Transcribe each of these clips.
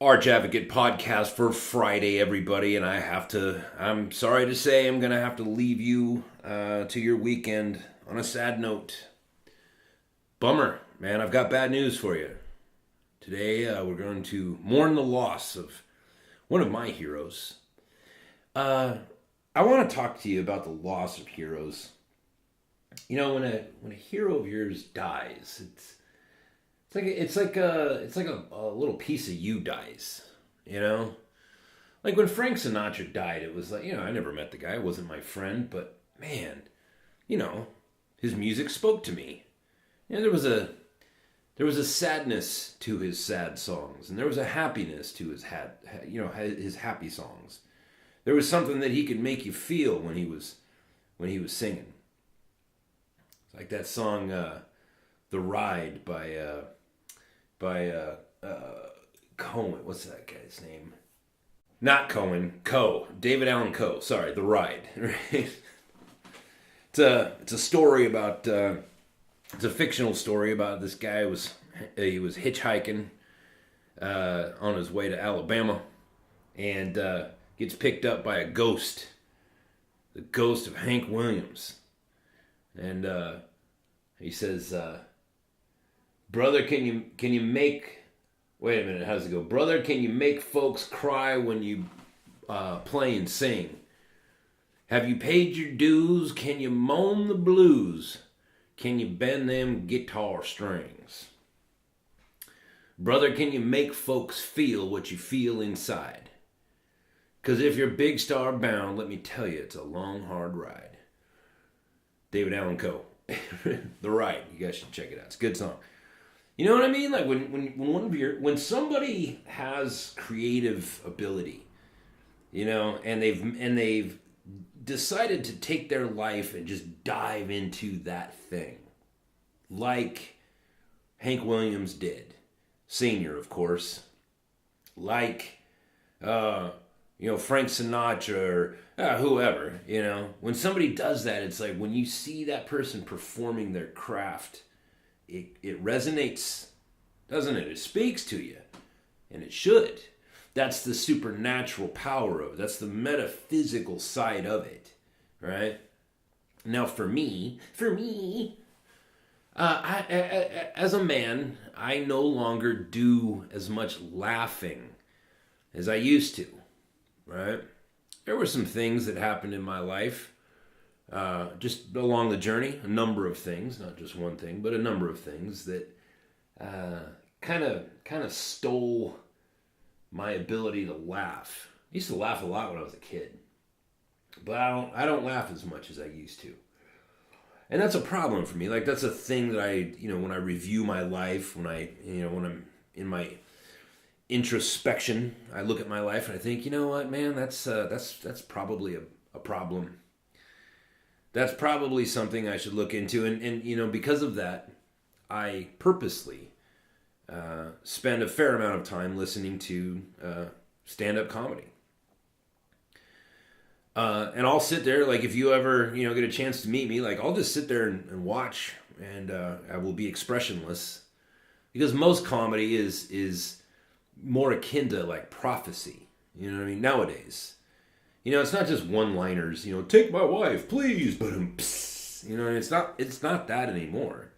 Arch Advocate podcast for Friday, everybody. And I'm sorry to say, I'm going to have to leave you to your weekend on a sad note. Bummer, man. I've got bad news for you. Today, we're going to mourn the loss of one of my heroes. I want to talk to you about the loss of heroes. You know, when a hero of yours dies, it's like a little piece of you dies, you know? Like when Frank Sinatra died, it was like, I never met the guy, wasn't my friend, but man, you know, his music spoke to me. There was a sadness to his sad songs, and there was a happiness to his happy songs. There was something that he could make you feel when he was singing. It's like that song "The Ride" by Cohen. What's that guy's name? Not Cohen. David Allen Coe. Sorry, The Ride. Right? It's a story about. It's a fictional story about this guy he was hitchhiking on his way to Alabama, and gets picked up by a ghost, the ghost of Hank Williams, and he says. Brother, can you make... Wait a minute, how does it go? Brother, can you make folks cry when you play and sing? Have you paid your dues? Can you moan the blues? Can you bend them guitar strings? Brother, can you make folks feel what you feel inside? 'Cause if you're big star bound, let me tell you, it's a long, hard ride. David Allen Coe. The Ride. You guys should check it out. It's a good song. You know what I mean? Like when somebody has creative ability, and they've decided to take their life and just dive into that thing, like Hank Williams did, Senior, of course, like Frank Sinatra or whoever. When somebody does that, it's like when you see that person performing their craft. It resonates, doesn't it? It speaks to you, and it should. That's the supernatural power of it. That's the metaphysical side of it, right? Now, for me, as a man, I no longer do as much laughing as I used to, right? There were some things that happened in my life. Just along the journey, a number of things, not just one thing, but a number of things that kind of stole my ability to laugh. I used to laugh a lot when I was a kid, but I don't laugh as much as I used to, and that's a problem for me. Like that's a thing that when I review my life, when I'm in my introspection, I look at my life and I think, you know what, man, that's probably a problem. That's probably something I should look into. And because of that, I purposely spend a fair amount of time listening to stand-up comedy. And I'll sit there, like if you ever, get a chance to meet me, like I'll just sit there and watch, and I will be expressionless. Because most comedy is more akin to like prophecy. You know what I mean? Nowadays. It's not just one-liners, take my wife, please, but it's not that anymore.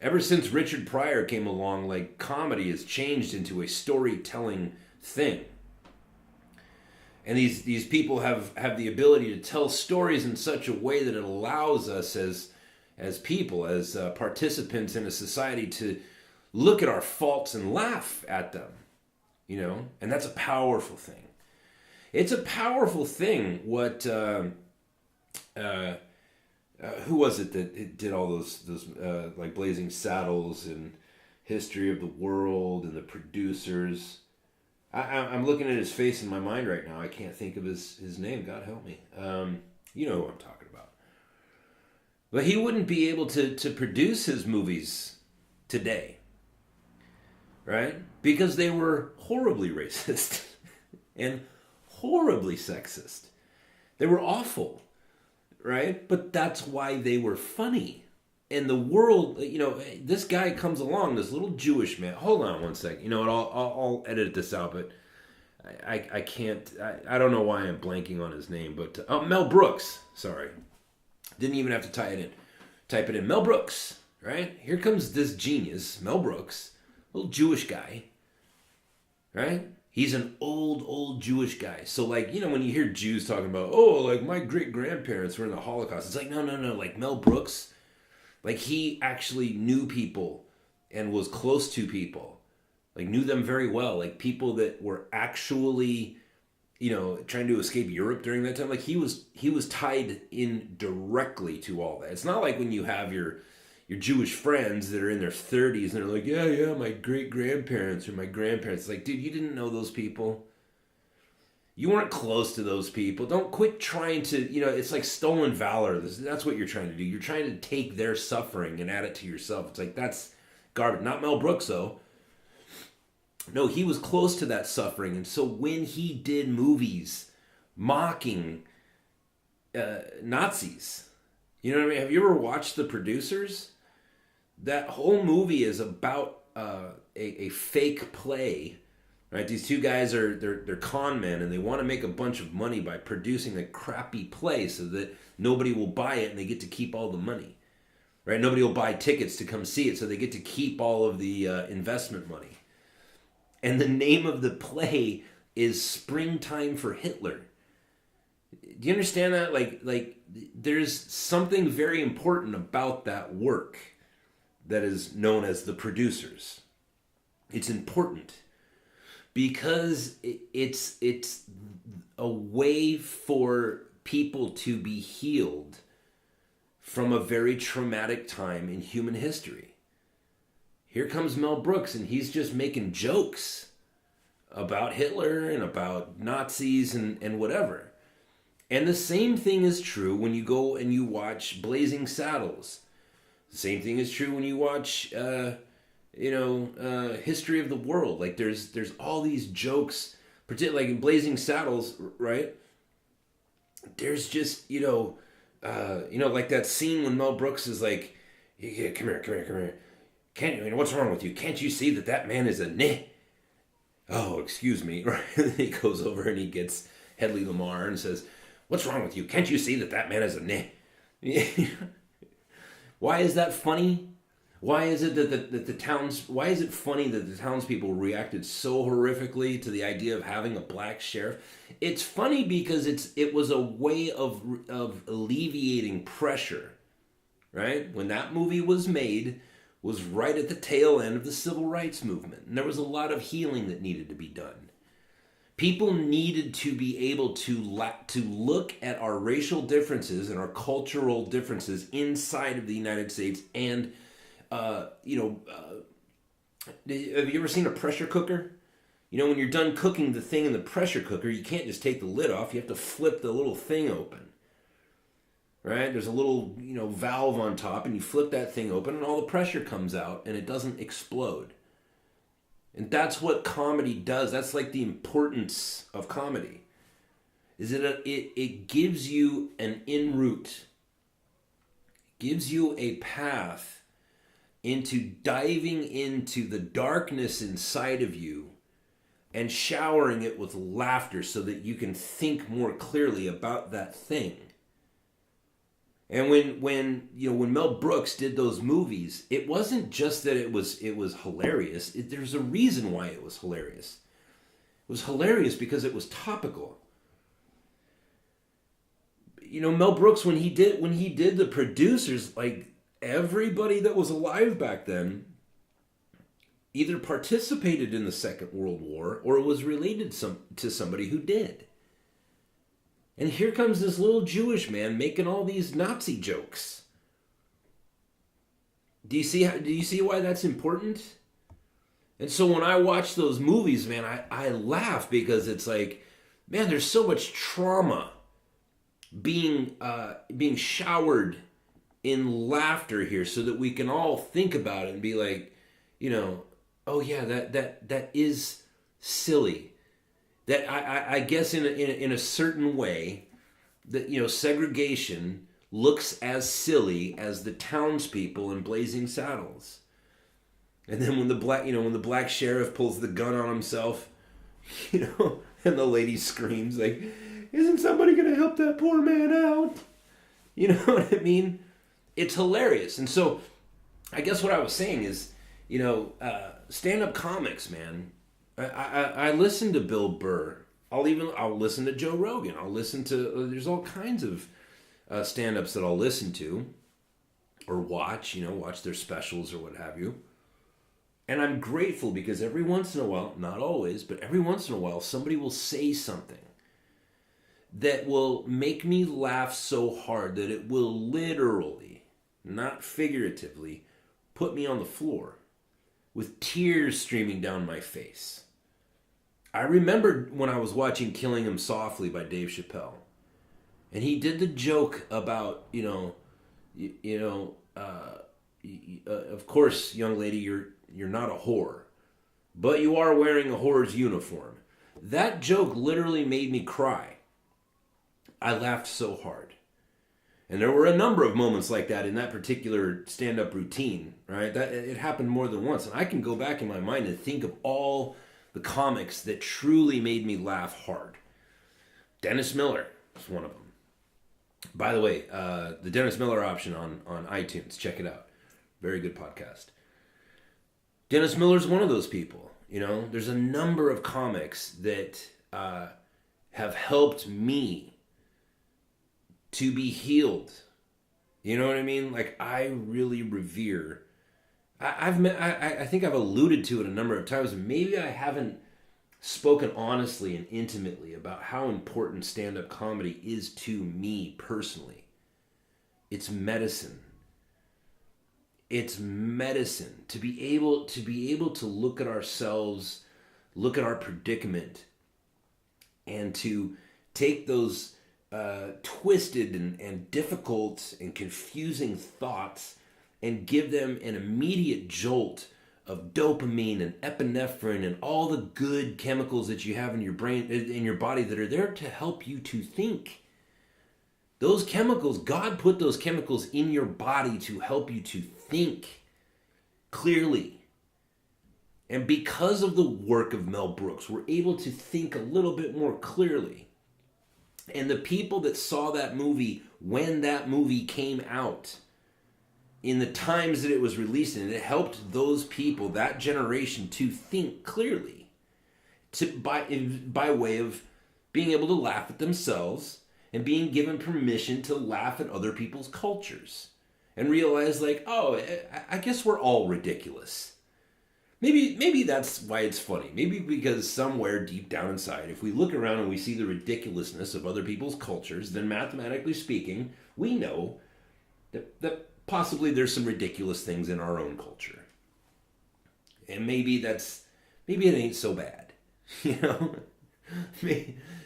Ever since Richard Pryor came along, like comedy has changed into a storytelling thing. And these people have the ability to tell stories in such a way that it allows us as people, as participants in a society to look at our faults and laugh at them, and that's a powerful thing. It's a powerful thing. What who was it that did all those like Blazing Saddles and History of the World and the producers? I'm looking at his face in my mind right now. I can't think of his name. God help me. You know who I'm talking about. But he wouldn't be able to produce his movies today, right? Because they were horribly racist and horribly sexist. They were awful, right? But that's why they were funny. and the world, this guy comes along, this little Jewish man. Hold on one second. You know what? I'll edit this out, but I can't. I don't know why I'm blanking on his name, but Mel Brooks. Sorry, didn't even have to type it in. Mel Brooks, right? Here comes this genius, Mel Brooks, little Jewish guy, right? He's an old Jewish guy. So like, when you hear Jews talking about, oh, like my great grandparents were in the Holocaust, it's like, no. Like Mel Brooks, like he actually knew people and was close to people, like knew them very well, like people that were actually, trying to escape Europe during that time. Like he was tied in directly to all that. It's not like when you have your Jewish friends that are in their 30s and they're like, yeah, my great-grandparents or my grandparents. Like, dude, you didn't know those people. You weren't close to those people. Don't quit trying to, it's like stolen valor. That's what you're trying to do. You're trying to take their suffering and add it to yourself. It's like, that's garbage. Not Mel Brooks, though. No, he was close to that suffering. And so when he did movies mocking Nazis, you know what I mean? Have you ever watched The Producers? That whole movie is about a fake play, right? These two guys they're con men, and they want to make a bunch of money by producing a crappy play so that nobody will buy it and they get to keep all the money, right? Nobody will buy tickets to come see it, so they get to keep all of the investment money. And the name of the play is Springtime for Hitler. Do you understand that? Like there's something very important about that work that is known as The Producers. It's important because it's a way for people to be healed from a very traumatic time in human history. Here comes Mel Brooks, and he's just making jokes about Hitler and about Nazis and whatever. And the same thing is true when you go and you watch Blazing Saddles. The same thing is true when you watch, History of the World. Like there's all these jokes, particularly like in Blazing Saddles, right? There's just, like that scene when Mel Brooks is like, yeah, come here. What's wrong with you? Can't you see that man is a neh? Oh, excuse me. Right? He goes over and he gets Hedley Lamar and says, what's wrong with you? Can't you see that man is a neh? Why is that funny? Why is it why is it funny that the townspeople reacted so horrifically to the idea of having a black sheriff? It's funny because it was a way of alleviating pressure, right? When that movie was made, was right at the tail end of the civil rights movement. And there was a lot of healing that needed to be done. People needed to be able to look at our racial differences and our cultural differences inside of the United States. And, have you ever seen a pressure cooker? When you're done cooking the thing in the pressure cooker, you can't just take the lid off. You have to flip the little thing open. Right? There's a little, valve on top, and you flip that thing open, and all the pressure comes out, and it doesn't explode. And that's what comedy does. That's like the importance of comedy. Is it gives you an en route. Gives you a path into diving into the darkness inside of you and showering it with laughter so that you can think more clearly about that thing. And when Mel Brooks did those movies, it wasn't just that it was hilarious. There's a reason why it was hilarious. It was hilarious because it was topical. Mel Brooks, when he did The Producers, like everybody that was alive back then either participated in the Second World War or was related to somebody who did. And here comes this little Jewish man making all these Nazi jokes. Do you see why that's important? And so when I watch those movies, man, I laugh because it's like, man, there's so much trauma being showered in laughter here so that we can all think about it and be like, oh yeah, that is silly. That I guess in a certain way that segregation looks as silly as the townspeople in Blazing Saddles. And then when the black sheriff pulls the gun on himself, and the lady screams like, "Isn't somebody going to help that poor man out?" You know what I mean? It's hilarious. And so I guess what I was saying is, stand-up comics, man. I listen to Bill Burr. I'll listen to Joe Rogan. I'll listen to, there's all kinds of stand-ups that I'll listen to or watch their specials or what have you. And I'm grateful because every once in a while, not always, but every once in a while, somebody will say something that will make me laugh so hard that it will literally, not figuratively, put me on the floor with tears streaming down my face. I remember when I was watching Killing Him Softly by Dave Chappelle, and he did the joke about, of course, young lady, you're not a whore, but you are wearing a whore's uniform. That joke literally made me cry. I laughed so hard. And there were a number of moments like that in that particular stand-up routine, right? That it happened more than once. And I can go back in my mind and think of all the comics that truly made me laugh hard. Dennis Miller was one of them. By the way, the Dennis Miller option on iTunes, check it out. Very good podcast. Dennis Miller's one of those people. There's a number of comics that have helped me to be healed. You know what I mean? Like, I really revere. I think I've alluded to it a number of times. Maybe I haven't spoken honestly and intimately about how important stand-up comedy is to me personally. It's medicine. It's medicine to be able to look at ourselves, look at our predicament, and to take those twisted and difficult and confusing thoughts and give them an immediate jolt of dopamine and epinephrine and all the good chemicals that you have in your brain, in your body, that are there to help you to think. Those chemicals, God put those chemicals in your body to help you to think clearly. And because of the work of Mel Brooks, we're able to think a little bit more clearly. And the people that saw that movie when that movie came out, in the times that it was released in, it helped those people, that generation, to think clearly, by way of being able to laugh at themselves and being given permission to laugh at other people's cultures and realize, like, oh, I guess we're all ridiculous. Maybe that's why it's funny. Maybe because somewhere deep down inside, if we look around and we see the ridiculousness of other people's cultures, then mathematically speaking, we know that possibly there's some ridiculous things in our own culture. And maybe it ain't so bad.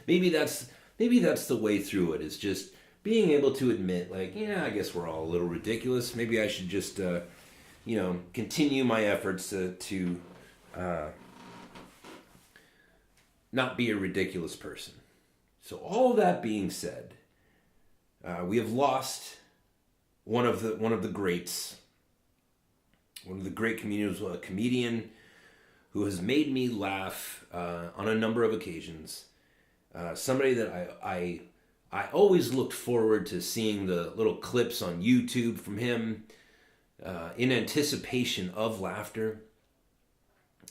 Maybe that's the way through it, is just being able to admit, like, yeah, I guess we're all a little ridiculous. Maybe I should just continue my efforts to not be a ridiculous person. So all that being said, we have lost one of the greats, one of the great comedians, a comedian who has made me laugh on a number of occasions. Somebody that I always looked forward to seeing the little clips on YouTube from him, in anticipation of laughter.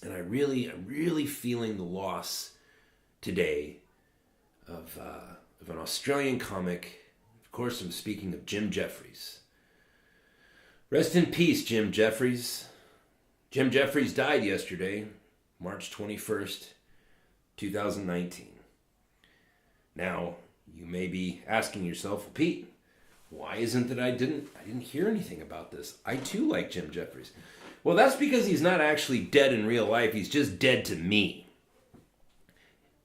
And I'm really feeling the loss today of an Australian comic. Of course, I'm speaking of Jim Jeffries. Rest in peace, Jim Jeffries. Jim Jeffries died yesterday, March 21st, 2019. Now, you may be asking yourself, well, Pete, why isn't that I didn't hear anything about this? I too like Jim Jeffries. Well, that's because he's not actually dead in real life. He's just dead to me.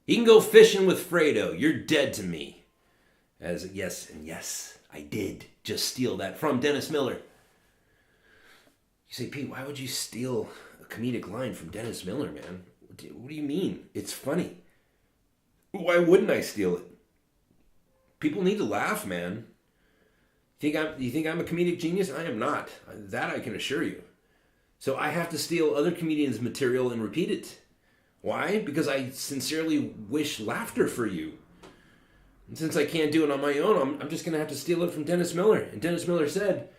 He can go fishing with Fredo. You're dead to me. Yes, I did just steal that from Dennis Miller. You say, Pete, why would you steal a comedic line from Dennis Miller, man? What do you mean? It's funny. Why wouldn't I steal it? People need to laugh, man. You think I'm a comedic genius? I am not. That I can assure you. So I have to steal other comedians' material and repeat it. Why? Because I sincerely wish laughter for you. And since I can't do it on my own, I'm just going to have to steal it from Dennis Miller. And Dennis Miller said,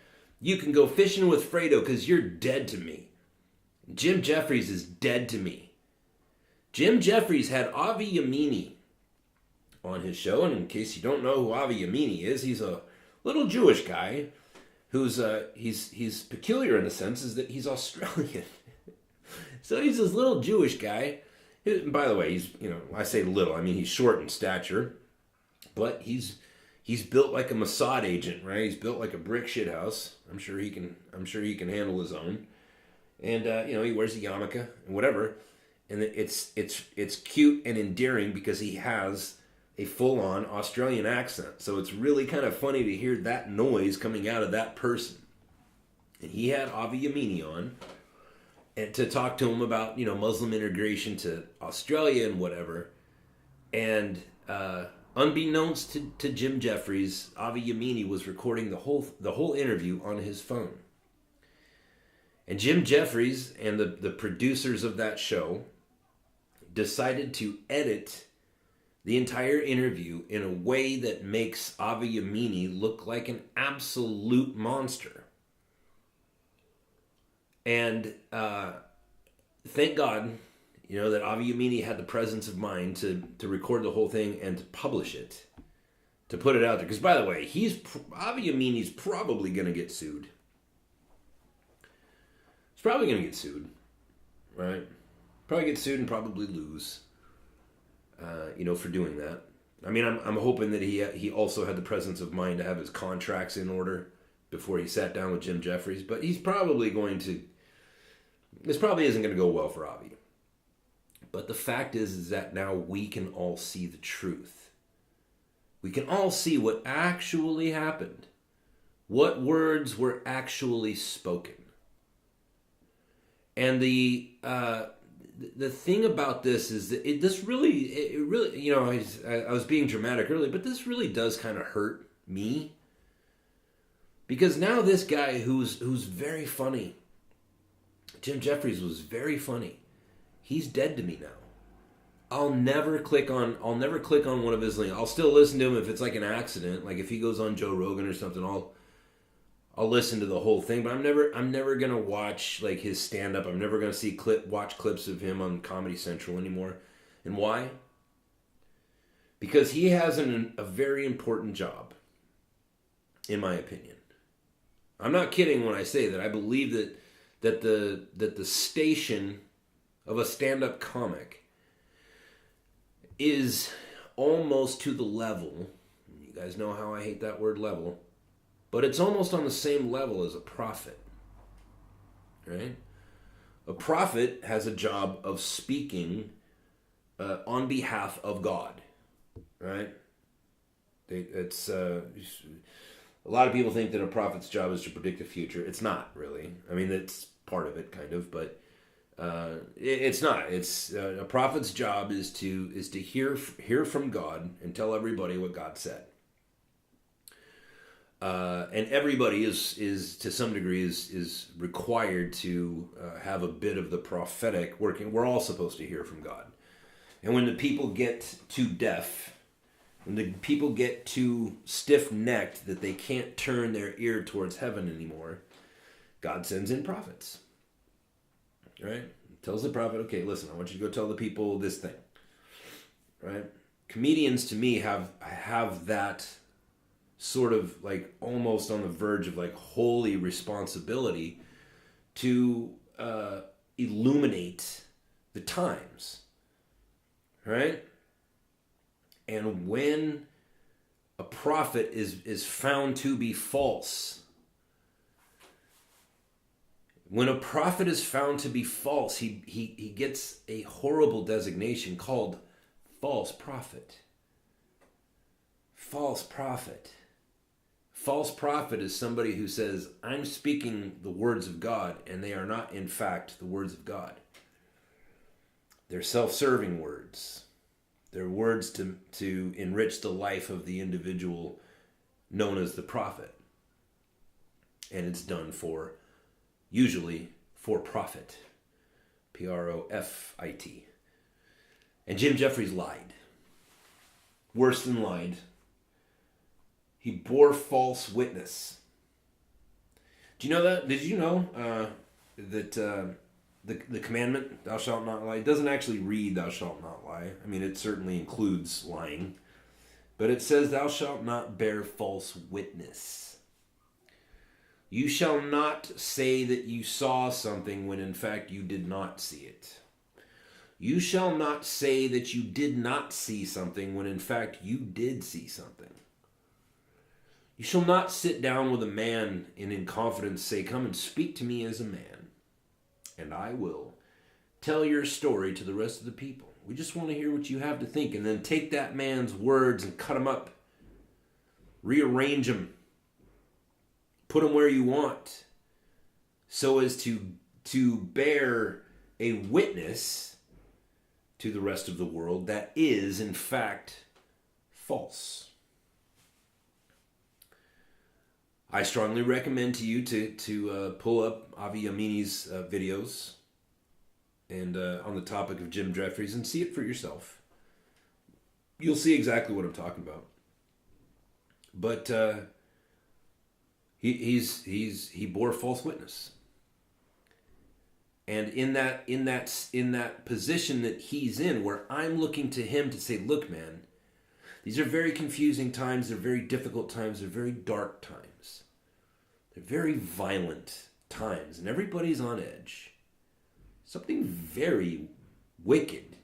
you can go fishing with Fredo because you're dead to me. Jim Jeffries is dead to me. Jim Jeffries had Avi Yamini on his show. And in case you don't know who Avi Yamini is, he's a little Jewish guy who's he's peculiar in the sense is that he's Australian. So he's this little Jewish guy. By the way, he's, I say little, I mean he's short in stature, but he's built like a Mossad agent, right? He's built like a brick shit house. I'm sure he can handle his own. And he wears a yarmulke and whatever. And it's cute and endearing because he has a full-on Australian accent. So it's really kind of funny to hear that noise coming out of that person. And he had Avi Yamini on and to talk to him about, Muslim integration to Australia and whatever. And unbeknownst to Jim Jeffries, Avi Yamini was recording the whole interview on his phone. And Jim Jeffries and the producers of that show decided to edit the entire interview in a way that makes Avi Yamini look like an absolute monster. And thank God, that Avi Yamini had the presence of mind to record the whole thing and to publish it, to put it out there. Because, by the way, Avi Yamini's probably going to get sued. He's probably going to get sued, right? Probably get sued and probably lose, for doing that. I mean, I'm hoping that he also had the presence of mind to have his contracts in order before he sat down with Jim Jeffries. But he's probably this probably isn't going to go well for Avi. But the fact is that now we can all see the truth. We can all see what actually happened. What words were actually spoken. And the thing about this is that it really, I was being dramatic earlier, but this really does kind of hurt me. Because now this guy who's very funny, Jim Jeffries was very funny. He's dead to me now. I'll never click on one of his links. I'll still listen to him if it's like an accident, like if he goes on Joe Rogan or something. I'll listen to the whole thing, but I'm never gonna watch like his stand up. I'm never gonna watch clips of him on Comedy Central anymore. And why? Because he has a very important job, in my opinion. I'm not kidding when I say that I believe that the station of a stand-up comic is almost to the level, you guys know how I hate that word level, but it's almost on the same level as a prophet, right? A prophet has a job of speaking on behalf of God, right? A lot of people think that a prophet's job is to predict the future. It's not really. I mean, that's part of it, kind of, but it's not. It's a prophet's job is to hear from God and tell everybody what God said. And everybody is to some degree is required to have a bit of the prophetic working. We're all supposed to hear from God. And when the people get too deaf, when the people get too stiff-necked that they can't turn their ear towards heaven anymore, God sends in prophets. Right? Tells the prophet, okay, listen, I want you to go tell the people this thing. Right? Comedians, to me, have that sort of like almost on the verge of like holy responsibility to illuminate the times. Right? And when a prophet is found to be false, when a prophet is found to be false, he gets a horrible designation called false prophet. False prophet. False prophet is somebody who says, I'm speaking the words of God, and they are not, in fact, the words of God. They're self-serving words. They're words to enrich the life of the individual known as the prophet. And it's done for, usually, for profit. Profit. And Jim Jeffries lied. Worse than lied. He bore false witness. Do you know that? Did you know that the commandment, thou shalt not lie, it doesn't actually read thou shalt not lie. I mean, it certainly includes lying. But it says thou shalt not bear false witness. You shall not say that you saw something when in fact you did not see it. You shall not say that you did not see something when in fact you did see something. You shall not sit down with a man and in confidence say, come and speak to me as a man, and I will tell your story to the rest of the people. We just want to hear what you have to think, and then take that man's words and cut them up, rearrange them, put them where you want, so as to bear a witness to the rest of the world that is, in fact, false. I strongly recommend to you to pull up Avi Yamini's videos and on the topic of Jim Jeffries and see it for yourself. You'll see exactly what I'm talking about. But he bore false witness, and in that position that he's in, where I'm looking to him to say, look, man, these are very confusing times. They're very difficult times. They're very dark times. They're very violent times, and everybody's on edge. Something very wicked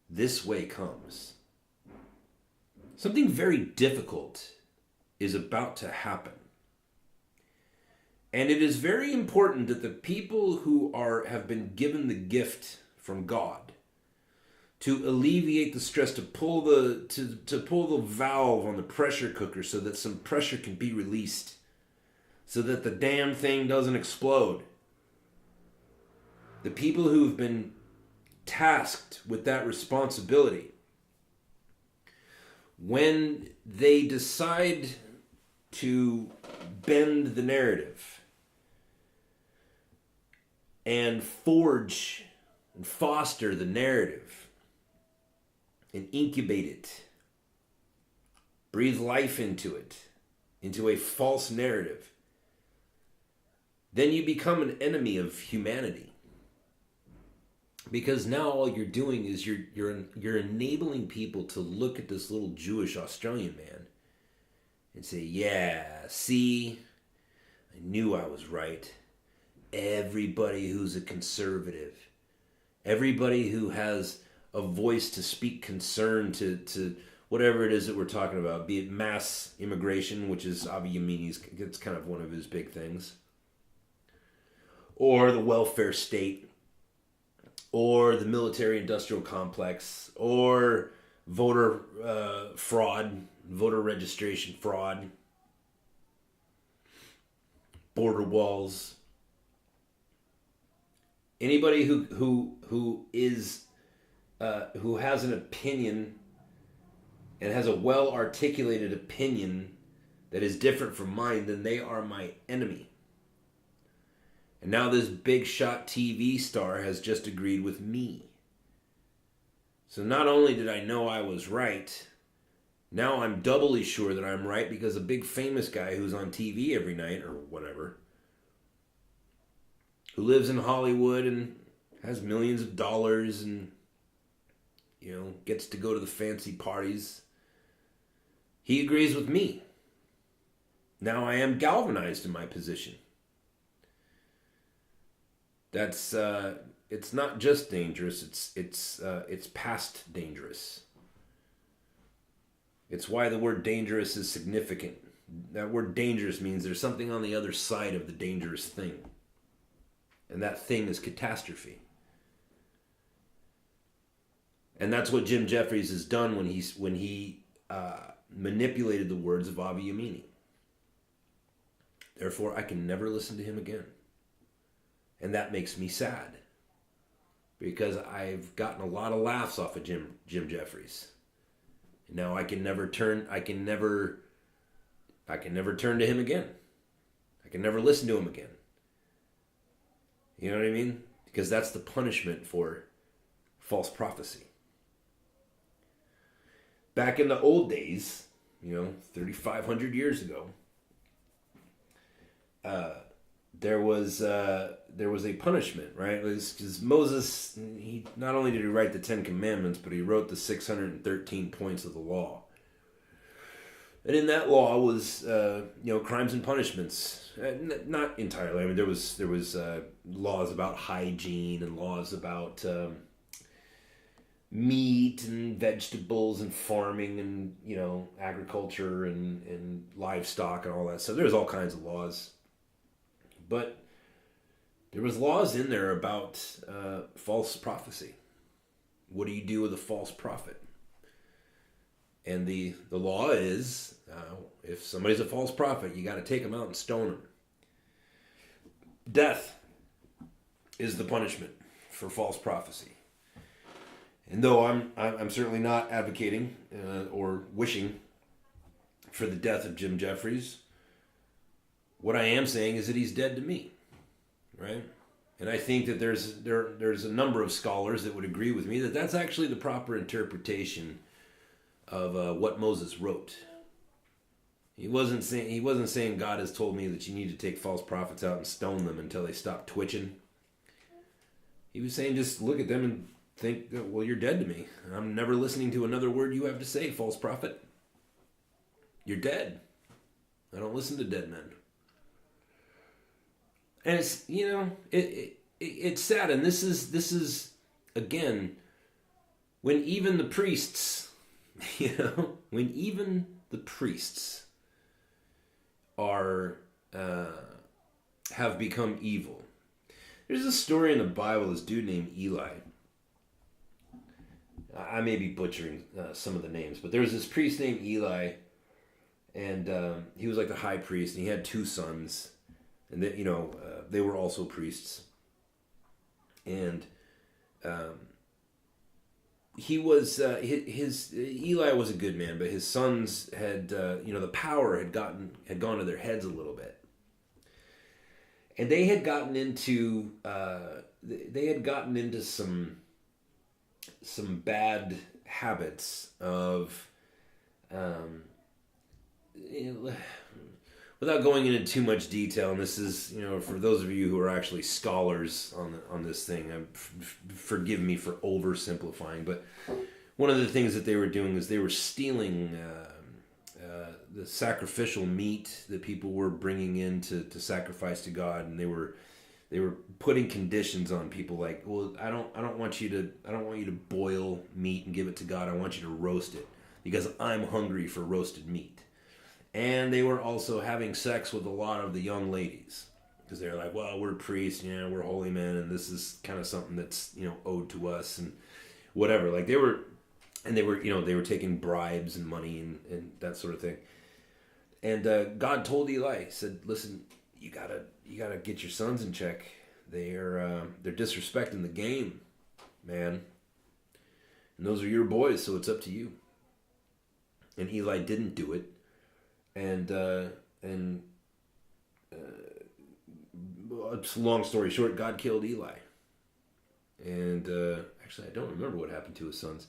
this way comes. Something very difficult is about to happen. And it is very important that the people who have been given the gift from God to alleviate the stress, to pull the valve on the pressure cooker so that some pressure can be released, so that the damn thing doesn't explode. The people who've been tasked with that responsibility, when they decide to bend the narrative and forge and foster the narrative and incubate it, breathe life into it, into a false narrative, then you become an enemy of humanity. Because now all you're doing is you're enabling people to look at this little Jewish Australian man and say, yeah, see, I knew I was right. Everybody who's a conservative, everybody who has a voice to speak concern to whatever it is that we're talking about, be it mass immigration, which is Avi Yamini's, it's kind of one of his big things, or the welfare state, or the military-industrial complex, or voter fraud, voter registration fraud, border walls. Anybody who has an opinion and has a well-articulated opinion that is different from mine, then they are my enemy. And now this big shot TV star has just agreed with me. So not only did I know I was right, now I'm doubly sure that I'm right because a big famous guy who's on TV every night or whatever, who lives in Hollywood and has millions of dollars and, you know, gets to go to the fancy parties, he agrees with me. Now I am galvanized in my position. That's it's not just dangerous, it's past dangerous. It's why the word dangerous is significant. That word dangerous means there's something on the other side of the dangerous thing. And that thing is catastrophe. And that's what Jim Jeffries has done when he manipulated the words of Avi Yamini. Therefore, I can never listen to him again. And that makes me sad. Because I've gotten a lot of laughs off of Jim Jeffries. Now I can never turn to him again. I can never listen to him again. You know what I mean? Because that's the punishment for false prophecy. Back in the old days, 3,500 years ago, there was a punishment, right? Because Moses, he not only did he write the 10 Commandments, but he wrote the 613 points of the law. And in that law was, crimes and punishments. Not entirely. I mean, there was laws about hygiene and laws about meat and vegetables and farming and, agriculture and livestock and all that. So there's all kinds of laws. But there was laws in there about false prophecy. What do you do with a false prophet? And the law is, if somebody's a false prophet, you got to take them out and stone them. Death is the punishment for false prophecy. And though I'm certainly not advocating or wishing for the death of Jim Jeffries, what I am saying is that he's dead to me, right? And I think that there's a number of scholars that would agree with me that that's actually the proper interpretation of what Moses wrote. He wasn't saying God has told me that you need to take false prophets out and stone them until they stop twitching. He was saying just look at them and think, well, you're dead to me. I'm never listening to another word you have to say, false prophet. You're dead. I don't listen to dead men. And it's, it's sad. And this is again, when even the priests, when even the priests are have become evil. There's a story in the Bible, this dude named Eli. I may be butchering some of the names, but there was this priest named Eli, and he was like the high priest, and he had 2 sons, and they were also priests. And he was Eli was a good man, but his sons had the power had gone to their heads a little bit, and they had gotten into some bad habits of without going into too much detail, and this is, for those of you who are actually scholars on this thing, forgive me for oversimplifying, but one of the things that they were doing is they were stealing the sacrificial meat that people were bringing in to sacrifice to God, and they were putting conditions on people like, well, I don't want you to boil meat and give it to God. I want you to roast it because I'm hungry for roasted meat. And they were also having sex with a lot of the young ladies because they're like, well, we're priests, we're holy men, and this is kind of something that's owed to us and whatever. Like they were taking bribes and money and that sort of thing. And God told Eli, he said, listen, you gotta get your sons in check. They're disrespecting the game, man. And those are your boys, so it's up to you. And Eli didn't do it. And long story short, God killed Eli. And actually, I don't remember what happened to his sons.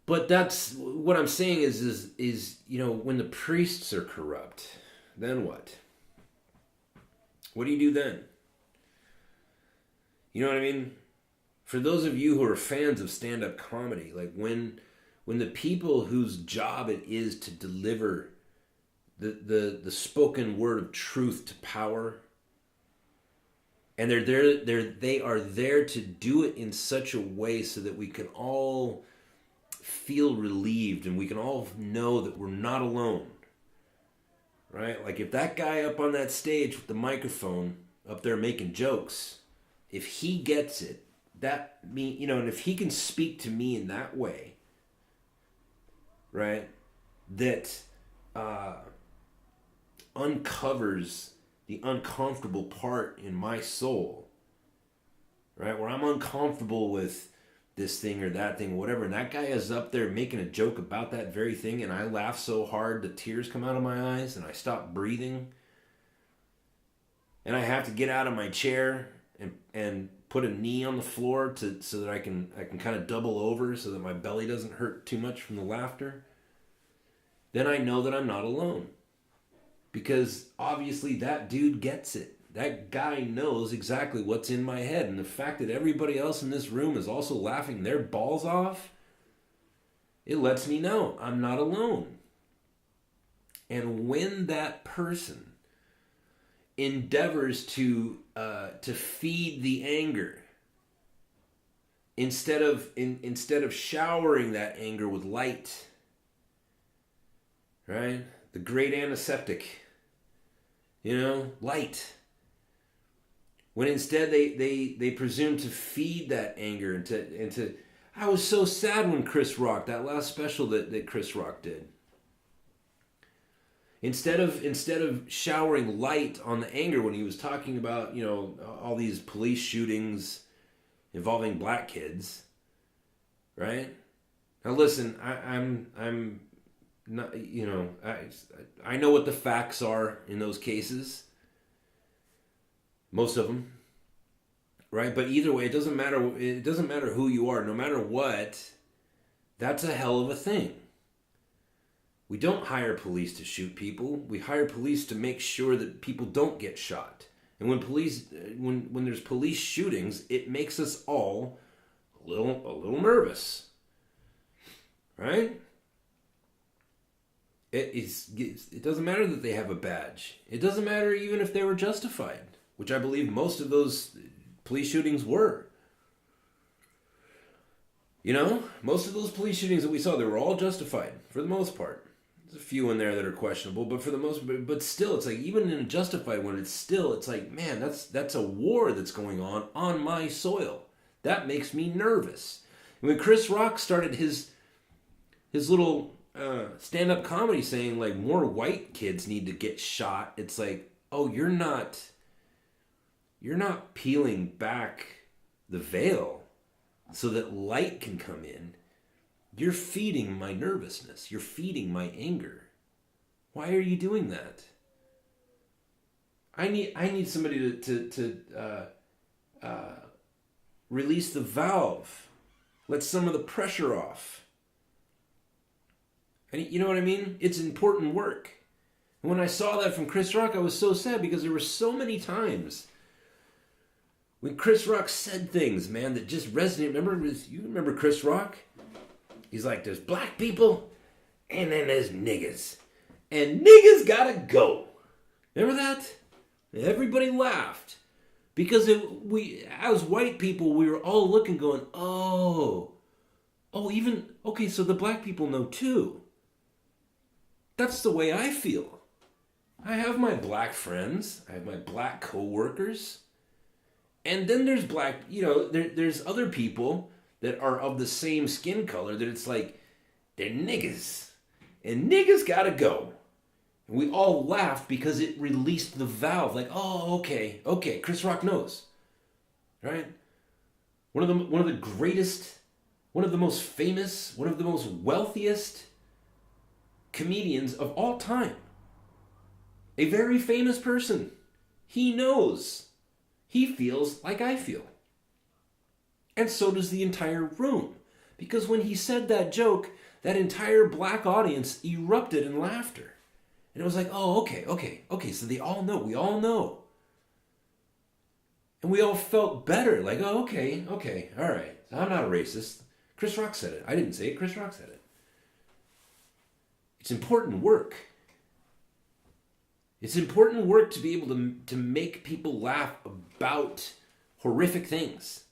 But that's what I'm saying is when the priests are corrupt, then what? What do you do then? You know what I mean? For those of you who are fans of stand-up comedy, like when the people whose job it is to deliver the spoken word of truth to power, and they are there to do it in such a way so that we can all feel relieved and we can all know that we're not alone. Right? Like if that guy up on that stage with the microphone up there making jokes, if he gets it, and if he can speak to me in that way, right, that uncovers the uncomfortable part in my soul, right, where I'm uncomfortable with this thing or that thing or whatever, and that guy is up there making a joke about that very thing, and I laugh so hard the tears come out of my eyes and I stop breathing, and I have to get out of my chair and put a knee on the floor so that I can kind of double over so that my belly doesn't hurt too much from the laughter, then I know that I'm not alone. Because obviously that dude gets it. That guy knows exactly what's in my head. And the fact that everybody else in this room is also laughing their balls off, it lets me know I'm not alone. And when that person endeavors to feed the anger, instead of showering that anger with light, right? The great antiseptic, light. When instead they presume to feed that anger and to I was so sad when Chris Rock, that last special that Chris Rock did. Instead of showering light on the anger when he was talking about, all these police shootings involving black kids, right? Now listen, I'm not, I know what the facts are in those cases. Most of them, right? But either way, it doesn't matter. It doesn't matter who you are. No matter what, that's a hell of a thing. We don't hire police to shoot people. We hire police to make sure that people don't get shot. And when there's police shootings, it makes us all a little nervous, right? It doesn't matter that they have a badge. It doesn't matter even if they were justified, which I believe most of those police shootings were. Most of those police shootings that we saw, they were all justified for the most part. There's a few in there that are questionable, but for the most, but still, it's like even in a justified one, it's like, man, that's a war that's going on my soil. That makes me nervous. And when Chris Rock started his little stand-up comedy saying like more white kids need to get shot, it's like, oh, you're not peeling back the veil so that light can come in. You're feeding my nervousness. You're feeding my anger. Why are you doing that? I need somebody to release the valve, let some of the pressure off. And you know what I mean? It's important work. And when I saw that from Chris Rock, I was so sad because there were so many times when Chris Rock said things, man, that just resonate. You remember Chris Rock? He's like, there's black people, and then there's niggas. And niggas gotta go. Remember that? Everybody laughed. Because as white people, we were all looking going, okay, so the black people know too. That's the way I feel. I have my black friends. I have my black coworkers. And then there's there's other people that are of the same skin color that it's like, they're niggas. And niggas gotta go. And we all laughed because it released the valve. Like, oh, okay, Chris Rock knows. Right? One of the greatest, one of the most famous, one of the most wealthiest comedians of all time. A very famous person. He knows. He feels like I feel. And so does the entire room. Because when he said that joke, that entire black audience erupted in laughter. And it was like, oh, okay, so they all know. We all know. And we all felt better. Like, oh, okay, all right. I'm not a racist. Chris Rock said it. I didn't say it. Chris Rock said it. It's important work. It's important work to be able to make people laugh about horrific things.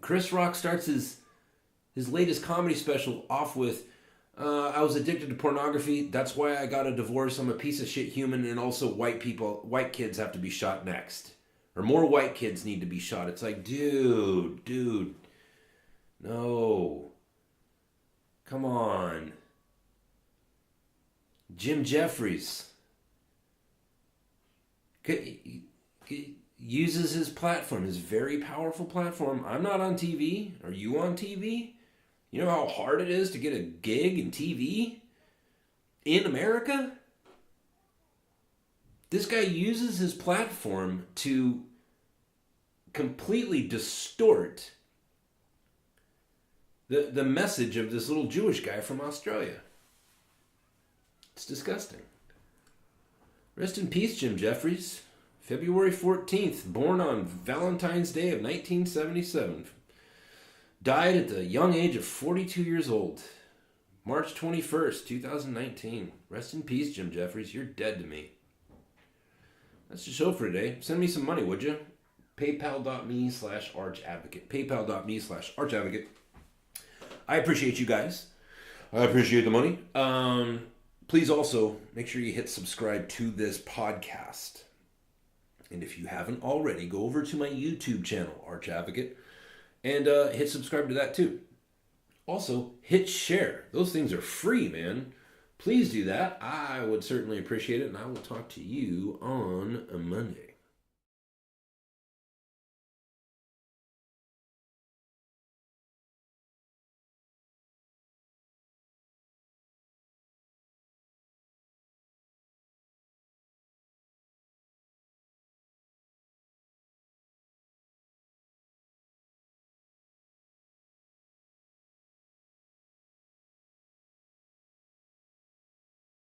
Chris Rock starts his latest comedy special off with, I was addicted to pornography. That's why I got a divorce. I'm a piece of shit human. And also white kids have to be shot next. Or more white kids need to be shot. It's like, dude. No. Come on. Jim Jeffries uses his platform, his very powerful platform. I'm not on TV. Are you on TV? You know how hard it is to get a gig in TV in America? This guy uses his platform to completely distort the message of this little Jewish guy from Australia. It's disgusting. Rest in peace, Jim Jeffries. February 14th, born on Valentine's Day of 1977. Died at the young age of 42 years old. March 21st, 2019. Rest in peace, Jim Jeffries. You're dead to me. That's the show for today. Send me some money, would you? PayPal.me/archavocate. PayPal.me/archavocate. I appreciate you guys. I appreciate the money. Please also make sure you hit subscribe to this podcast. And if you haven't already, go over to my YouTube channel, Arch Advocate, and hit subscribe to that too. Also, hit share. Those things are free, man. Please do that. I would certainly appreciate it, and I will talk to you on Monday.